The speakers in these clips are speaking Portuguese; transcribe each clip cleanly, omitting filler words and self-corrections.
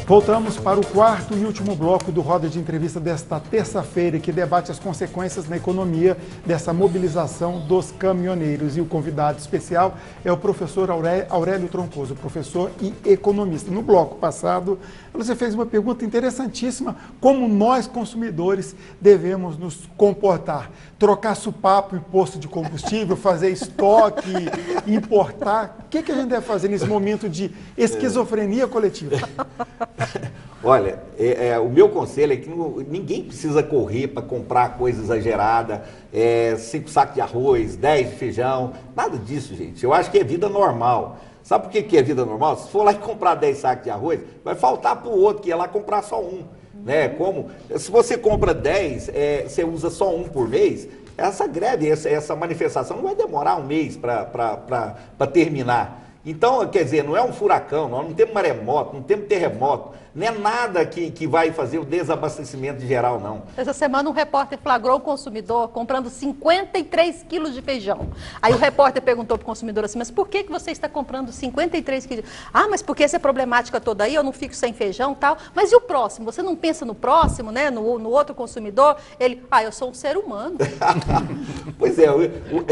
Voltamos para o quarto e último bloco do Roda de Entrevista desta terça-feira, que debate as consequências na economia dessa mobilização dos caminhoneiros. E o convidado especial é o professor Aurélio Troncoso, professor e economista. No bloco passado, você fez uma pergunta interessantíssima: como nós, consumidores, devemos nos comportar? Trocar supapo em posto de combustível, fazer estoque, importar? O que a gente deve fazer nesse momento de esquizofrenia coletiva? Olha, o meu conselho é que ninguém precisa correr para comprar coisa exagerada, 5 sacos de arroz, 10 de feijão, nada disso, gente. Eu acho que é vida normal. Sabe por que é vida normal? Se for lá e comprar 10 sacos de arroz, vai faltar para o outro que ia lá comprar só um. Né? Como, se você compra 10, você usa só um por mês, essa greve, essa manifestação não vai demorar um mês para terminar. Então, quer dizer, não é um furacão, nós não temos maremoto, não temos terremoto, não é nada que vai fazer o desabastecimento geral, não. Essa semana um repórter flagrou o consumidor comprando 53 quilos de feijão. Aí o repórter perguntou para o consumidor assim: mas por que você está comprando 53 quilos? Ah, mas porque essa problemática toda aí, eu não fico sem feijão e tal. Mas e o próximo? Você não pensa no próximo, né? No outro consumidor? Ele, eu sou um ser humano. Pois é,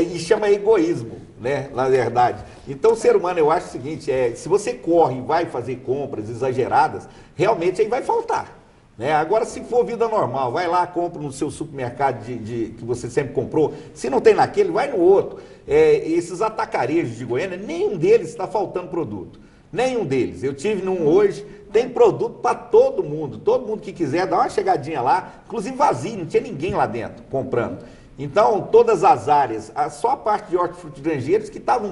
e chama egoísmo, né, na verdade. Então, o ser humano, eu acho o seguinte, se você corre e vai fazer compras exageradas, realmente aí vai faltar. Né? Agora, se for vida normal, vai lá, compra no seu supermercado que você sempre comprou. Se não tem naquele, vai no outro. Esses atacarejos de Goiânia, nenhum deles está faltando produto. Nenhum deles. Eu tive num hoje, tem produto para todo mundo. Todo mundo que quiser, dá uma chegadinha lá, inclusive vazio, não tinha ninguém lá dentro comprando. Então, todas as áreas, só a parte de hortifruti granjeiros que estava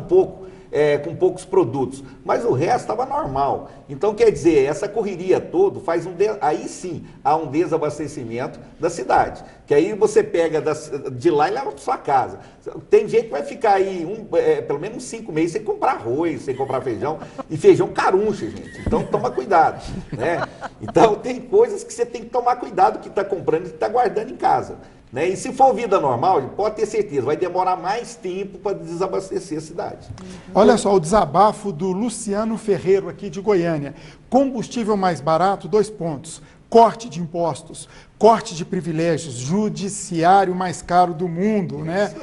com poucos produtos, mas o resto estava normal. Então, quer dizer, essa correria toda faz aí sim há um desabastecimento da cidade, que aí você pega de lá e leva para sua casa. Tem gente que vai ficar aí pelo menos 5 meses sem comprar arroz, sem comprar feijão, e feijão caruncha, gente. Então, toma cuidado, né? Então, tem coisas que você tem que tomar cuidado que está comprando e que está guardando em casa. Né? E se for vida normal, pode ter certeza, vai demorar mais tempo para desabastecer a cidade. Olha só, o desabafo do Luciano Ferreiro, aqui de Goiânia. Combustível mais barato, 2 pontos. Corte de impostos, corte de privilégios, judiciário mais caro do mundo, né?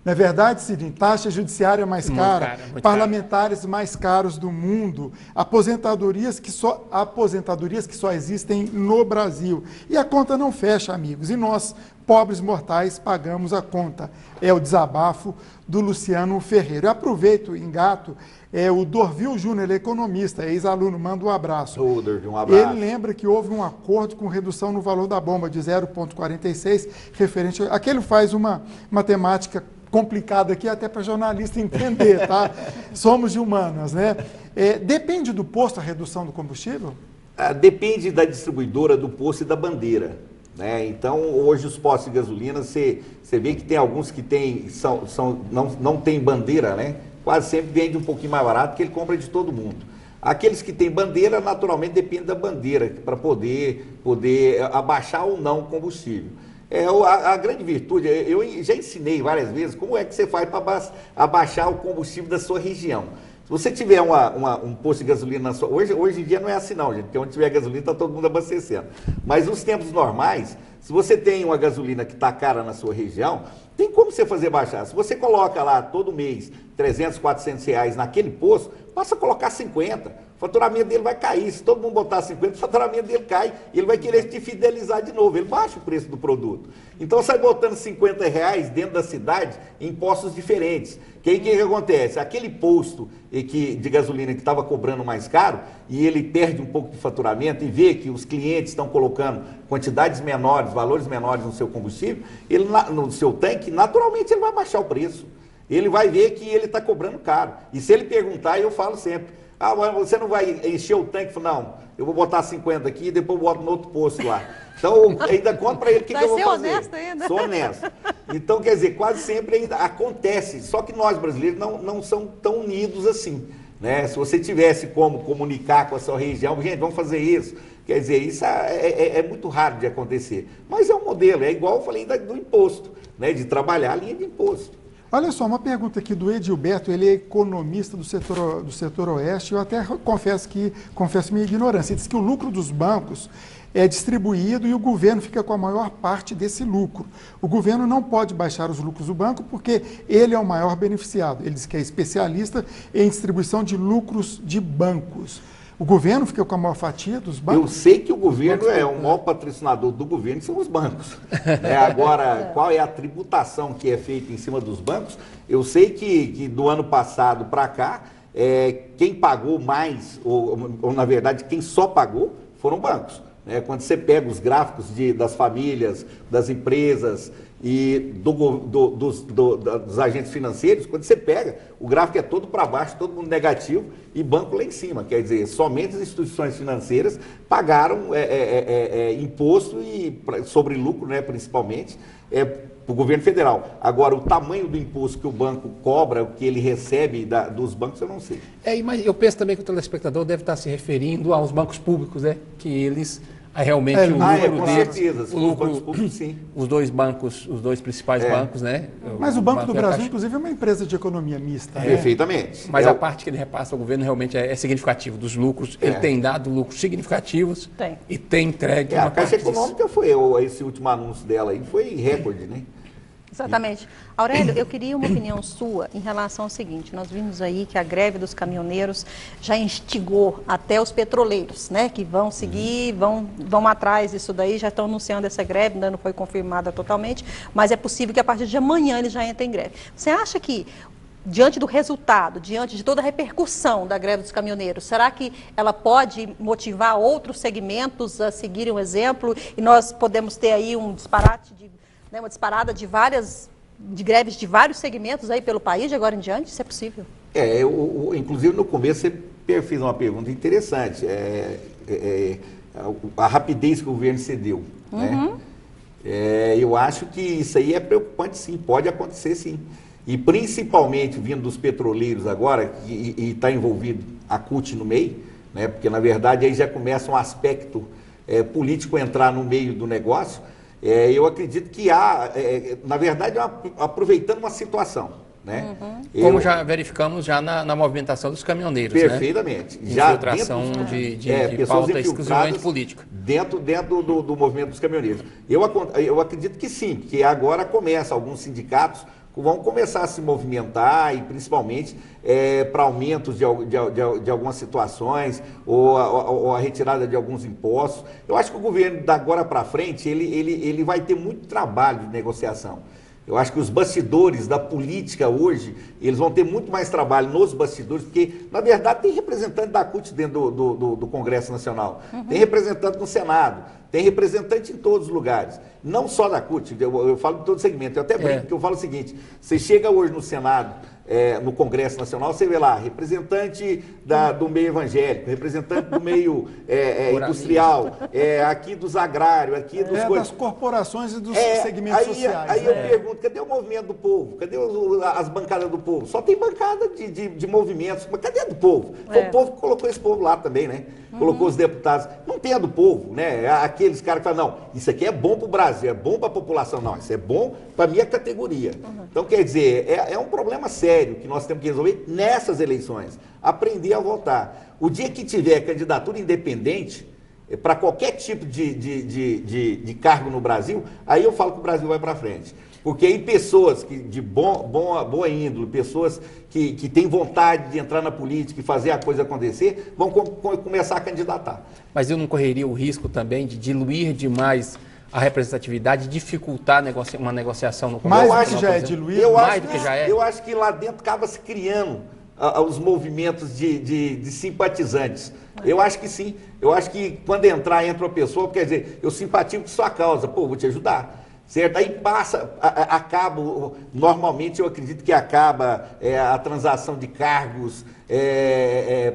Não é verdade, Sidney? Taxa judiciária mais cara, parlamentares mais caros do mundo, aposentadorias que só existem no Brasil. E a conta não fecha, amigos, e nós, pobres mortais, pagamos a conta. É o desabafo do Luciano Ferreira. Eu aproveito, engato, o Dorvil Júnior, ele é economista, ex-aluno, manda um abraço. Dorvil, um abraço. Ele lembra que houve um acordo com redução no valor da bomba de 0,46, referente... Aquele faz uma matemática complicado aqui até para jornalista entender, tá? Somos de humanas, né? Depende do posto a redução do combustível? Depende da distribuidora, do posto e da bandeira, né? Então, hoje os postos de gasolina, você vê que tem alguns que não tem bandeira, né? Quase sempre vende um pouquinho mais barato, porque ele compra de todo mundo. Aqueles que têm bandeira, naturalmente, depende da bandeira, para poder abaixar ou não o combustível. A grande virtude, eu já ensinei várias vezes como é que você faz para abaixar o combustível da sua região. Se você tiver um posto de gasolina na sua... Hoje em dia não é assim não, gente, porque onde tiver gasolina está todo mundo abastecendo. Mas nos tempos normais, se você tem uma gasolina que está cara na sua região, tem como você fazer baixar. Se você coloca lá todo mês 300, 400 reais naquele posto, passa a colocar 50. O faturamento dele vai cair. Se todo mundo botar 50, o faturamento dele cai e ele vai querer te fidelizar de novo. Ele baixa o preço do produto. Então, sai botando 50 reais dentro da cidade em postos diferentes. Que aí o que acontece? Aquele posto de gasolina que estava cobrando mais caro e ele perde um pouco de faturamento e vê que os clientes estão colocando quantidades menores, valores menores no seu combustível, no seu tanque, naturalmente ele vai baixar o preço. Ele vai ver que ele está cobrando caro. E se ele perguntar, eu falo sempre: mas você não vai encher o tanque? Eu falo: não, eu vou botar 50 aqui e depois boto no outro posto lá. Então, ainda conto para ele o que eu vou fazer. Vai ser honesto ainda. Sou honesto. Então, quer dizer, quase sempre ainda acontece. Só que nós, brasileiros, não somos tão unidos assim. Né? Se você tivesse como comunicar com a sua região, gente, vamos fazer isso. Quer dizer, isso é muito raro de acontecer. Mas é um modelo, é igual eu falei do imposto, né? De trabalhar a linha de imposto. Olha só, uma pergunta aqui do Edilberto, ele é economista do setor oeste, eu até confesso minha ignorância. Ele diz que o lucro dos bancos é distribuído e o governo fica com a maior parte desse lucro. O governo não pode baixar os lucros do banco porque ele é o maior beneficiado. Ele diz que é especialista em distribuição de lucros de bancos. O governo fica com a maior fatia dos bancos? Eu sei que o governo o maior patrocinador do governo são os bancos. Agora, qual é a tributação que é feita em cima dos bancos? Eu sei que do ano passado para cá, quem pagou mais, ou na verdade quem só pagou, foram bancos. Quando você pega os gráficos das famílias, das empresas e dos agentes financeiros, quando você pega, o gráfico é todo para baixo, todo mundo negativo e banco lá em cima. Quer dizer, somente as instituições financeiras pagaram imposto sobre lucro, principalmente, para o governo federal. Agora, o tamanho do imposto que o banco cobra, o que ele recebe dos bancos, eu não sei. Mas eu penso também que o telespectador deve estar se referindo aos bancos públicos, que eles realmente o lucro com deles, certeza, o lucro, os bancos públicos, sim. Os dois bancos, os dois principais bancos, Mas o Banco do Brasil, inclusive, é uma empresa de economia mista. Perfeitamente. Mas a parte que ele repassa ao governo realmente é significativa dos lucros. Ele tem dado lucros significativos e tem entregue uma a Caixa parte Econômica esse último anúncio dela aí foi recorde, né? Exatamente. Aurélio, eu queria uma opinião sua em relação ao seguinte, nós vimos aí que a greve dos caminhoneiros já instigou até os petroleiros, que vão seguir, vão atrás disso daí, já estão anunciando essa greve, ainda não foi confirmada totalmente, mas é possível que a partir de amanhã eles já entrem em greve. Você acha que, diante do resultado, diante de toda a repercussão da greve dos caminhoneiros, será que ela pode motivar outros segmentos a seguirem o exemplo e nós podemos ter aí uma disparada de greves de vários segmentos aí pelo país de agora em diante? Isso é possível? Inclusive no começo você fez uma pergunta interessante, a rapidez que o governo cedeu. Eu acho que isso aí é preocupante sim, pode acontecer sim. E principalmente vindo dos petroleiros agora, e está envolvido a CUT no meio, porque na verdade aí já começa um aspecto político entrar no meio do negócio. Eu acredito que na verdade, aproveitando uma situação. Como já verificamos na movimentação dos caminhoneiros. Perfeitamente. Infiltração de pauta exclusivamente política. Dentro do movimento dos caminhoneiros. Eu acredito que sim, que agora começa, alguns sindicatos vão começar a se movimentar e principalmente para aumentos de algumas situações ou a retirada de alguns impostos. Eu acho que o governo, da agora para frente, ele vai ter muito trabalho de negociação. Eu acho que os bastidores da política hoje, eles vão ter muito mais trabalho nos bastidores, porque, na verdade, tem representante da CUT dentro do Congresso Nacional, tem representante no Senado, tem representante em todos os lugares, não só da CUT, eu falo de todo segmento, eu até brinco, porque eu falo o seguinte, você chega hoje no Senado, no Congresso Nacional, você vê lá, representante do meio evangélico, representante do meio industrial, aqui dos agrários, aqui dos das corporações e dos segmentos sociais. Aí eu pergunto, cadê o movimento do povo? Cadê as bancadas do povo? Só tem bancada de movimentos, mas cadê a do povo? Foi o povo que colocou esse povo lá também, Colocou os deputados. Não tem a do povo, Aqueles caras que falam, não, isso aqui é bom para o Brasil, é bom para a população. Não, isso é bom para a minha categoria. Então, quer dizer, é um problema sério que nós temos que resolver nessas eleições. Aprender a votar. O dia que tiver candidatura independente, para qualquer tipo de cargo no Brasil, aí eu falo que o Brasil vai para frente. Porque aí pessoas de boa índole, pessoas que têm vontade de entrar na política e fazer a coisa acontecer, vão começar a candidatar. Mas eu não correria o risco também de diluir demais a representatividade, dificultar uma negociação no Congresso? Mais do que já é diluído? Eu acho que lá dentro acaba se criando os movimentos de simpatizantes. Eu acho que sim. Eu acho que quando entra uma pessoa, quer dizer, eu simpatizo com sua causa, vou te ajudar. Certo? Aí acaba, normalmente eu acredito que acaba a transação de cargos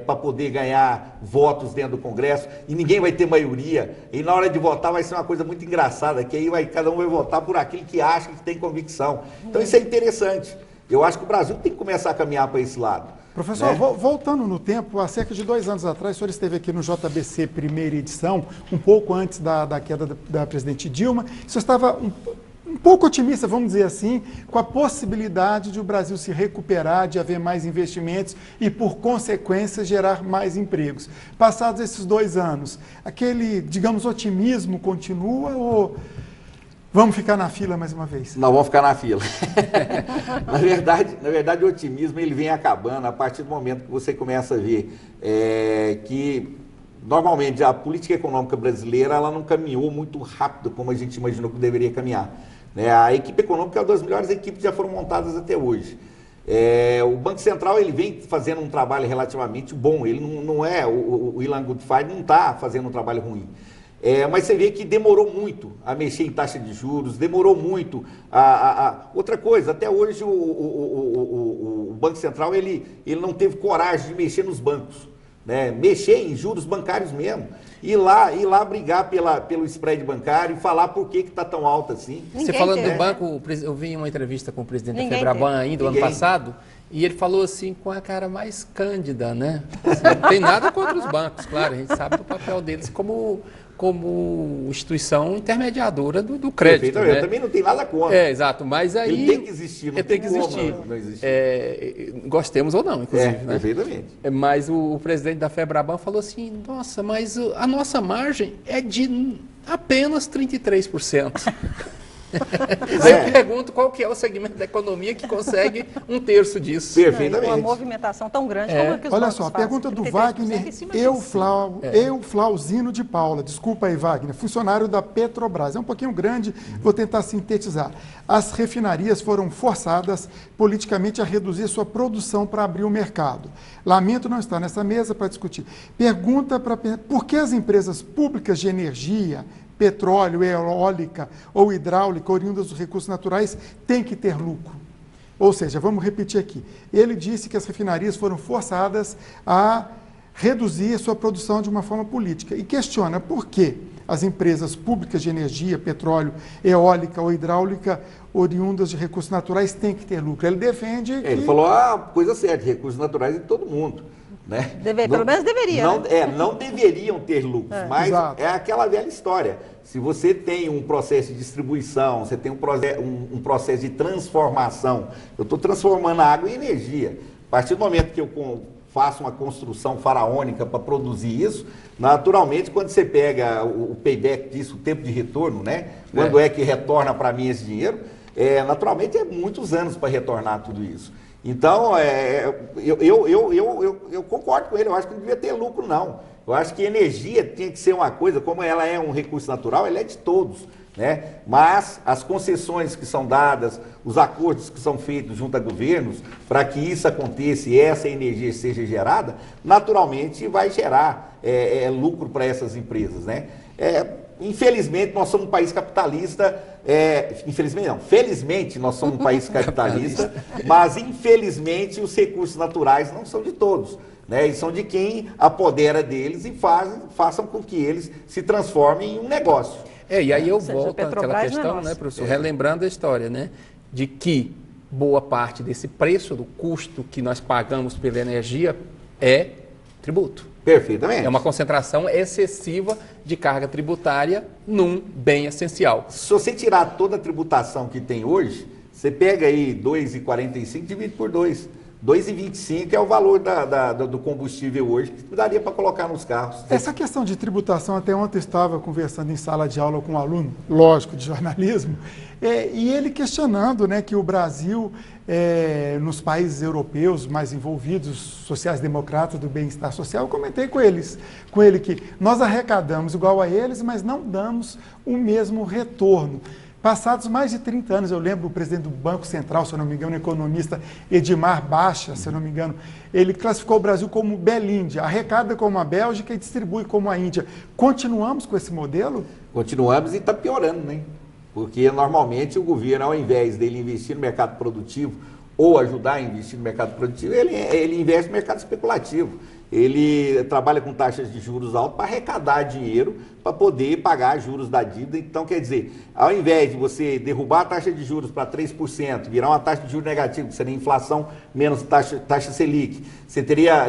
para poder ganhar votos dentro do Congresso e ninguém vai ter maioria. E na hora de votar vai ser uma coisa muito engraçada, que aí cada um vai votar por aquilo que acha que tem convicção. Então isso é interessante. Eu acho que o Brasil tem que começar a caminhar para esse lado. Professor, voltando no tempo, há cerca de 2 anos atrás, o senhor esteve aqui no JBC primeira edição, um pouco antes da queda da presidente Dilma. O senhor estava um pouco otimista, vamos dizer assim, com a possibilidade de o Brasil se recuperar, de haver mais investimentos e, por consequência, gerar mais empregos. Passados esses 2 anos, aquele, digamos, otimismo continua ou vamos ficar na fila mais uma vez? Não, vamos ficar na fila. Na verdade, o otimismo ele vem acabando a partir do momento que você começa a ver que, normalmente, a política econômica brasileira ela não caminhou muito rápido como a gente imaginou que deveria caminhar. A equipe econômica é uma das melhores equipes que já foram montadas até hoje. O Banco Central ele vem fazendo um trabalho relativamente bom. Ele não é, o Ilan Goodfried não está fazendo um trabalho ruim. Mas você vê que demorou muito a mexer em taxa de juros, demorou muito outra coisa, até hoje o Banco Central ele não teve coragem de mexer nos bancos, né? Mexer em juros bancários mesmo, ir lá brigar pelo spread bancário e falar por que está tão alto assim. Você falando do banco, eu vi uma entrevista com o presidente da Ninguém Febraban ainda, ano passado, e ele falou assim com a cara mais cândida, né? Assim, não tem nada contra os bancos, claro, a gente sabe do papel deles como instituição intermediadora do crédito. Perfeito, né? Também não tem nada contra. Exato, mas aí... Ele tem que existir, não tem que existir. Não existir. Gostemos ou não, inclusive. Né? Perfeitamente. Mas o presidente da Febraban falou assim, nossa, mas a nossa margem é de apenas 33%. Aí eu pergunto qual que é o segmento da economia que consegue 1/3 disso. Perfeitamente. Uma movimentação tão grande como a que os Olha bancos só, a fazem. pergunta do 33% Wagner em cima disso. Euflauzino de Paula. Desculpa aí, Wagner. Funcionário da Petrobras. É um pouquinho grande, vou tentar sintetizar. As refinarias foram forçadas politicamente a reduzir sua produção para abrir o mercado. Lamento não estar nessa mesa para discutir. Pergunta por que as empresas públicas de energia, petróleo, eólica ou hidráulica, oriundas dos recursos naturais, têm que ter lucro. Ou seja, vamos repetir aqui. Ele disse que as refinarias foram forçadas a reduzir sua produção de uma forma política e questiona por que as empresas públicas de energia, petróleo, eólica ou hidráulica, oriundas de recursos naturais, têm que ter lucro. Ele defende que... Ele falou a coisa certa, recursos naturais de todo mundo. Né? Pelo menos deveria. Não deveriam ter lucros, mas Exato. é aquela velha história. Se você tem um processo de distribuição, você tem um processo de transformação, eu estou transformando a água em energia. A partir do momento que eu faço uma construção faraônica para produzir isso, naturalmente, quando você pega o payback disso, o tempo de retorno, né? Quando é que retorna para mim esse dinheiro, naturalmente é muitos anos para retornar tudo isso. Então, eu concordo com ele, eu acho que não devia ter lucro, não. Eu acho que energia tinha que ser uma coisa, como ela é um recurso natural, ela é de todos, né? Mas as concessões que são dadas, os acordos que são feitos junto a governos, para que isso aconteça e essa energia seja gerada, naturalmente vai gerar lucro para essas empresas, né? Infelizmente, nós somos um país capitalista, infelizmente não, felizmente nós somos um país capitalista, mas infelizmente os recursos naturais não são de todos, né? E são de quem apodera deles e façam com que eles se transformem em um negócio. E aí eu seja, volto àquela questão, né, professor, relembrando a história, né, de que boa parte desse preço, do custo que nós pagamos pela energia é tributo. Perfeitamente. É uma concentração excessiva de carga tributária num bem essencial. Se você tirar toda a tributação que tem hoje, você pega aí 2,45 e divide por 2. 2,25 é o valor do combustível hoje, que daria para colocar nos carros. Essa questão de tributação, até ontem eu estava conversando em sala de aula com um aluno, lógico, de jornalismo, e ele questionando, né, que o Brasil, nos países europeus mais envolvidos, sociais-democratas do bem-estar social, eu comentei com ele que nós arrecadamos igual a eles, mas não damos o mesmo retorno. Passados mais de 30 anos, eu lembro o presidente do Banco Central, se eu não me engano, o economista Edmar Baixa, se eu não me engano, ele classificou o Brasil como Belíndia, arrecada como a Bélgica e distribui como a Índia. Continuamos com esse modelo? Continuamos e está piorando, né? Porque normalmente o governo, ao invés dele investir no mercado produtivo ou ajudar a investir no mercado produtivo, ele investe no mercado especulativo. Ele trabalha com taxas de juros altas para arrecadar dinheiro para poder pagar juros da dívida. Então, quer dizer, ao invés de você derrubar a taxa de juros para 3%, virar uma taxa de juros negativa, que seria inflação menos taxa Selic,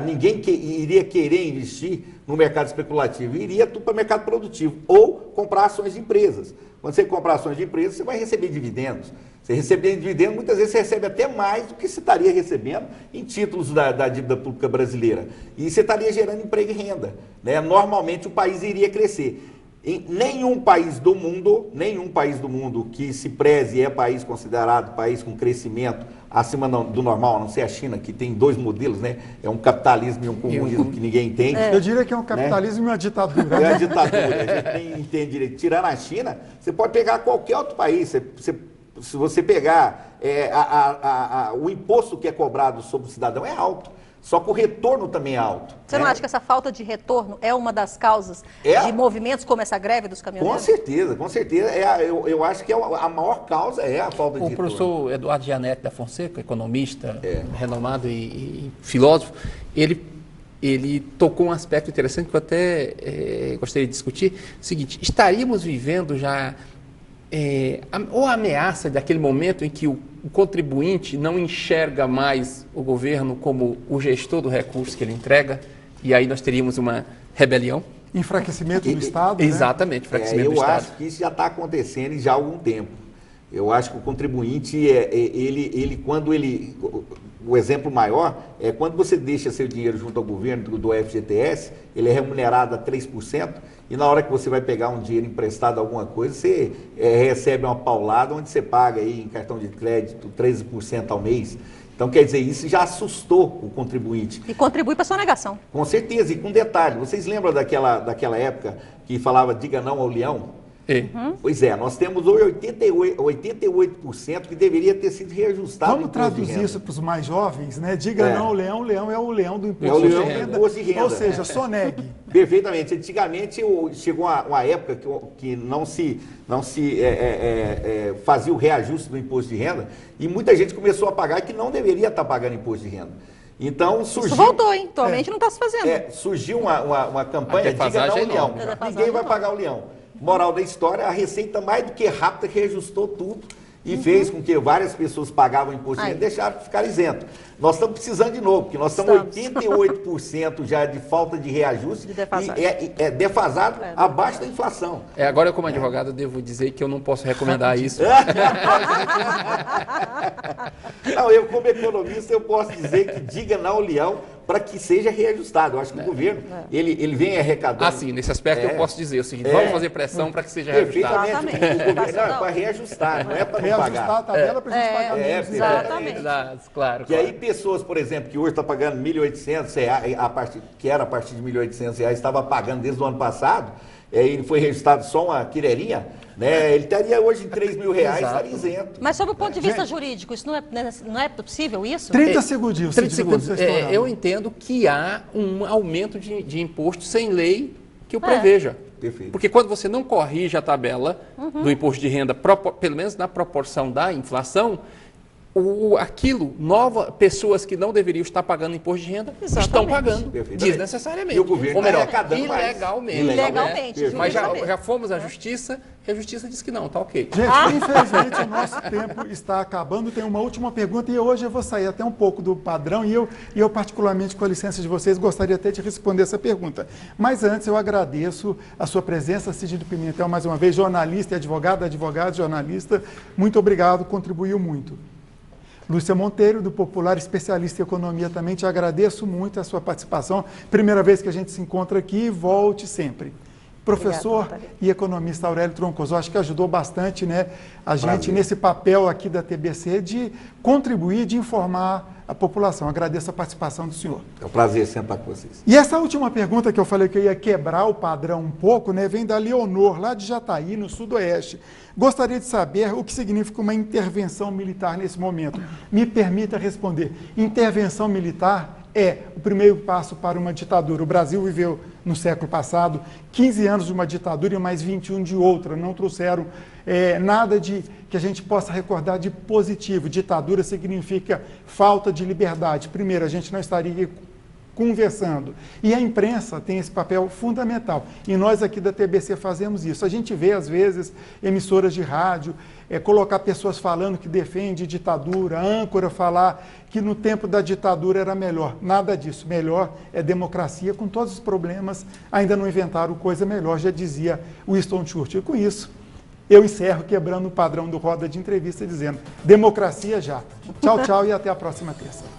ninguém iria querer investir no mercado especulativo, iria tudo para o mercado produtivo, ou comprar ações de empresas. Quando você comprar ações de empresas, você vai receber dividendos. Você recebendo dividendos, muitas vezes você recebe até mais do que você estaria recebendo em títulos da dívida pública brasileira. E você estaria gerando emprego e renda, né? Normalmente o país iria crescer. Em nenhum país do mundo que se preze é país considerado país com crescimento acima do normal, a não ser a China, que tem dois modelos, né? É um capitalismo e um comunismo que ninguém entende. Eu diria que é um capitalismo, né? E uma ditadura. É uma ditadura, a gente nem entende direito. Tirando a China, você pode pegar qualquer outro país. Se você pegar o imposto que é cobrado sobre o cidadão é alto. Só que o retorno também é alto. Você não acha que essa falta de retorno é uma das causas de movimentos como essa greve dos caminhoneiros? Com certeza, com certeza. Eu acho que a maior causa é a falta de retorno. O professor Eduardo Gianetti da Fonseca, economista renomado e filósofo, ele tocou um aspecto interessante que eu até gostaria de discutir. O seguinte, estaríamos vivendo já ou a ameaça daquele momento em que o contribuinte não enxerga mais o governo como o gestor do recurso que ele entrega, e aí nós teríamos uma rebelião. Enfraquecimento do Estado, Exatamente, né? enfraquecimento do Estado. Eu acho que isso já está acontecendo já há algum tempo. Eu acho que o contribuinte, o exemplo maior é quando você deixa seu dinheiro junto ao governo do FGTS, ele é remunerado a 3%, e na hora que você vai pegar um dinheiro emprestado a alguma coisa, você recebe uma paulada onde você paga aí em cartão de crédito 13% ao mês. Então, quer dizer, isso já assustou o contribuinte. E contribui para a sonegação. Com certeza, e com detalhe, vocês lembram daquela época que falava diga não ao leão? Pois é, nós temos hoje 88% que deveria ter sido reajustado. Vamos traduzir isso para os mais jovens, né? Diga não ao leão, o leão é o leão do imposto, de renda. Ou seja, sonegue. Perfeitamente. Antigamente chegou uma época que não se fazia o reajuste do imposto de renda e muita gente começou a pagar que não deveria estar pagando imposto de renda. Então surgiu. Isso voltou, hein? Atualmente não está se fazendo. Surgiu uma campanha diga não ao leão. Ninguém vai pagar o leão. Moral da história, a Receita mais do que rápida reajustou tudo e fez com que várias pessoas pagavam imposto de renda e deixaram de ficar isento. Nós estamos precisando de novo, porque nós estamos 88% já de falta de reajuste de defasado. e defasado abaixo da inflação. Agora, como advogado, eu devo dizer que eu não posso recomendar isso. Não, eu como economista, eu posso dizer que diga não ao leão para que seja reajustado. Eu acho que o governo, ele vem arrecadando. Sim, nesse aspecto eu posso dizer o seguinte, vamos fazer pressão para que seja reajustado. Perfeitamente. O governo é para reajustar, não é para não pagar. Reajustar a tabela para a gente pagar menos. Exatamente. Claro. E aí pessoas, por exemplo, que hoje estão pagando R$ 1.800, que era a partir de R$ 1.800, estava pagando desde o ano passado, ele foi registrado só uma quireirinha, né? Ele estaria hoje em R$3.000, estaria isento. Mas sob o ponto de vista jurídico, isso não é possível isso? 30 segundinhos. 30 segundos. Eu entendo que há um aumento de imposto sem lei que o preveja. Perfeito. Porque quando você não corrige a tabela do imposto de renda, pelo menos na proporção da inflação, pessoas que não deveriam estar pagando imposto de renda estão pagando desnecessariamente. E o governo ou melhor, arrecadando ilegalmente. Né? Mas já fomos à justiça e a justiça disse que não, está ok. Gente, infelizmente o nosso tempo está acabando. Tem uma última pergunta e hoje eu vou sair até um pouco do padrão e eu particularmente, com a licença de vocês, gostaria até de responder essa pergunta. Mas antes eu agradeço a sua presença, Cigino Pimentel, mais uma vez, jornalista e advogado, jornalista. Muito obrigado, contribuiu muito. Lúcia Monteiro, do Popular, especialista em economia, também te agradeço muito a sua participação. Primeira vez que a gente se encontra aqui, volte sempre. Professor e economista Aurélio Troncoso, acho que ajudou bastante, né, a gente nesse papel aqui da TBC de contribuir, de informar a população. Agradeço a participação do senhor. É um prazer sentar com vocês. E essa última pergunta que eu falei que eu ia quebrar o padrão um pouco, né, vem da Leonor, lá de Jataí, no Sudoeste. Gostaria de saber o que significa uma intervenção militar nesse momento. Me permita responder. Intervenção militar é o primeiro passo para uma ditadura. O Brasil viveu, no século passado, 15 anos de uma ditadura e mais 21 de outra. Não trouxeram nada que a gente possa recordar de positivo. Ditadura significa falta de liberdade. Primeiro, a gente não estaria conversando. E a imprensa tem esse papel fundamental. E nós aqui da TBC fazemos isso. A gente vê, às vezes, emissoras de rádio colocar pessoas falando que defende ditadura, âncora falar que no tempo da ditadura era melhor. Nada disso. Melhor é democracia, com todos os problemas. Ainda não inventaram coisa melhor, já dizia Winston Churchill. E com isso, eu encerro quebrando o padrão do Roda de Entrevista, dizendo democracia já. Tchau, tchau e até a próxima terça.